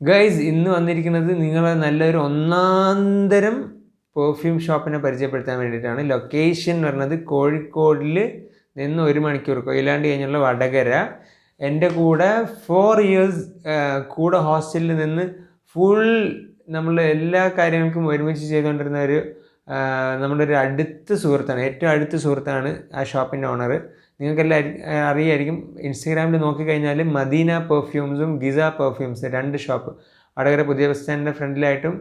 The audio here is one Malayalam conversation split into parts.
ഗൈസ് ഇന്ന് വന്നിരിക്കുന്നത് നിങ്ങളെ നല്ലൊരു ഒന്നാന്തരം പെർഫ്യൂം ഷോപ്പിനെ പരിചയപ്പെടുത്താൻ വേണ്ടിയിട്ടാണ്. ലൊക്കേഷൻ പറഞ്ഞത് കോഴിക്കോടിൽ നിന്ന് 1 മണിക്കൂർ കൊയിലാണ്ടി കഴിഞ്ഞുള്ള വടകര. എൻ്റെ കൂടെ 4 years കൂടെ ഹോസ്റ്റലിൽ നിന്ന് ഫുൾ നമ്മൾ എല്ലാ കാര്യങ്ങൾക്കും ഒരുമിച്ച് ചെയ്തുകൊണ്ടിരുന്ന നമ്മുടെ ഒരു അടുത്ത സുഹൃത്താണ്, ഏറ്റവും അടുത്ത സുഹൃത്താണ് ആ ഷോപ്പിൻ്റെ ഓണർ. നിങ്ങൾക്കെല്ലാം അറിയായിരിക്കും, ഇൻസ്റ്റഗ്രാമിൽ നോക്കിക്കഴിഞ്ഞാൽ മദീന പെർഫ്യൂംസും ഗിസ പെർഫ്യൂംസ് 2 ഷോപ്പ്, വടകര പുതിയ ബസ് സ്റ്റാൻഡിൻ്റെ ഫ്രണ്ടിലായിട്ടും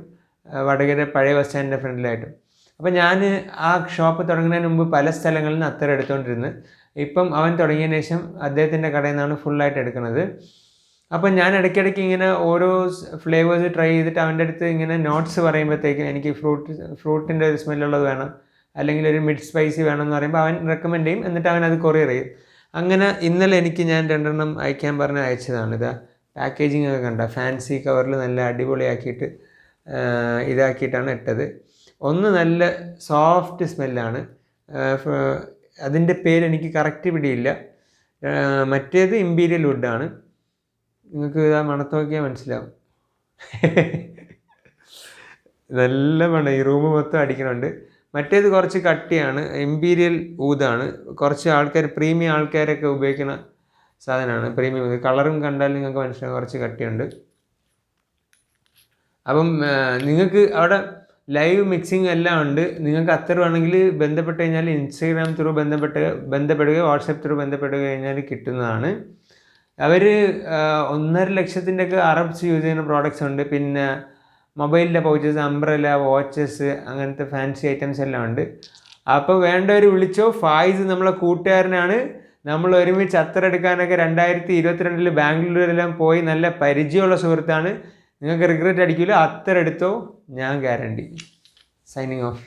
വടകര പഴയ ബസ് സ്റ്റാൻഡിൻ്റെ ഫ്രണ്ടിലായിട്ടും. അപ്പോൾ ഞാൻ ആ ഷോപ്പ് തുടങ്ങുന്നതിന് മുമ്പ് പല സ്ഥലങ്ങളിൽ നിന്ന് അത്തരം എടുത്തുകൊണ്ടിരുന്നു. ഇപ്പം അവൻ തുടങ്ങിയതിന് ശേഷം അദ്ദേഹത്തിൻ്റെ കടയിൽ നിന്നാണ് ഫുള്ളായിട്ട് എടുക്കുന്നത്. അപ്പം ഞാൻ ഇടയ്ക്കിടയ്ക്ക് ഇങ്ങനെ ഓരോ ഫ്ലേവേഴ്സ് ട്രൈ ചെയ്തിട്ട് അവൻ്റെ അടുത്ത് ഇങ്ങനെ നോട്ട്സ് പറയുമ്പോഴത്തേക്കും എനിക്ക് ഫ്രൂട്ടിൻ്റെ ഒരു സ്മെല്ലുള്ളത് വേണം, അല്ലെങ്കിൽ ഒരു മിഡ് സ്പൈസി വേണമെന്ന് പറയുമ്പോൾ അവൻ റെക്കമെൻഡ് ചെയ്യും, എന്നിട്ട് അവൻ അത് കൊറിയർ ചെയ്യും. അങ്ങനെ ഇന്നലെ എനിക്ക് ഞാൻ 2 അയക്കാൻ പറഞ്ഞ് അയച്ചതാണ്. ഇതാ പാക്കേജിങ് ഒക്കെ കണ്ട, ഫാൻസി കവറിൽ നല്ല അടിപൊളിയാക്കിയിട്ട് ഇതാക്കിയിട്ടാണ് ഇട്ടത്. ഒന്ന് നല്ല സോഫ്റ്റ് സ്മെല്ലാണ്, അതിൻ്റെ പേര് എനിക്ക് കറക്റ്റ് പിടിയില്ല. മറ്റേത് ഇമ്പീരിയൽ വുഡാണ്. നിങ്ങൾക്ക് ഇതാ മണത്ത് നോക്കിയാൽ മനസ്സിലാവും. നല്ല മണം, ഈ റൂം മൊത്തം അടിക്കണുണ്ട്. മറ്റേത് കുറച്ച് കട്ടിയാണ്, ഇമ്പീരിയൽ ഊതാണ്. കുറച്ച് ആൾക്കാർ, പ്രീമിയം ആൾക്കാരൊക്കെ ഉപയോഗിക്കുന്ന സാധനമാണ്. പ്രീമിയം കളറും കണ്ടാൽ നിങ്ങൾക്ക് മനസ്സിലാവും, കുറച്ച് കട്ടിയുണ്ട്. അപ്പം നിങ്ങൾക്ക് അവിടെ ലൈവ് മിക്സിങ് എല്ലാം ഉണ്ട്. നിങ്ങൾക്ക് അത്തരമാണെങ്കിൽ ബന്ധപ്പെട്ട് കഴിഞ്ഞാൽ ഇൻസ്റ്റഗ്രാം ത്രൂ ബന്ധപ്പെടുക, വാട്സപ്പ് ത്രൂ ബന്ധപ്പെടുക കഴിഞ്ഞാൽ കിട്ടുന്നതാണ്. അവർ 1.5 ലക്ഷത്തിൻ്റെയൊക്കെ അറബ്സ് യൂസ് ചെയ്യുന്ന പ്രോഡക്റ്റ്സ് ഉണ്ട്. പിന്നെ മൊബൈലിൻ്റെ പൗച്ചസ്, അംബ്രല, വാച്ചസ്, അങ്ങനത്തെ ഫാൻസി ഐറ്റംസ് എല്ലാം ഉണ്ട്. അപ്പോൾ വേണ്ടവർ വിളിച്ചോ. ഫായിസ് നമ്മളെ കൂട്ടുകാരനാണ്. നമ്മൾ ഒരുമിച്ച് അത്തറെടുക്കാനൊക്കെ 2022 ബാംഗ്ലൂരിലെല്ലാം പോയി നല്ല പരിചയമുള്ള സുഹൃത്താണ്. നിങ്ങൾക്ക് റിഗ്രറ്റ് അടിക്കില്ല. അത്തറെടുത്തോ, ഞാൻ ഗ്യാരണ്ടി. Signing off.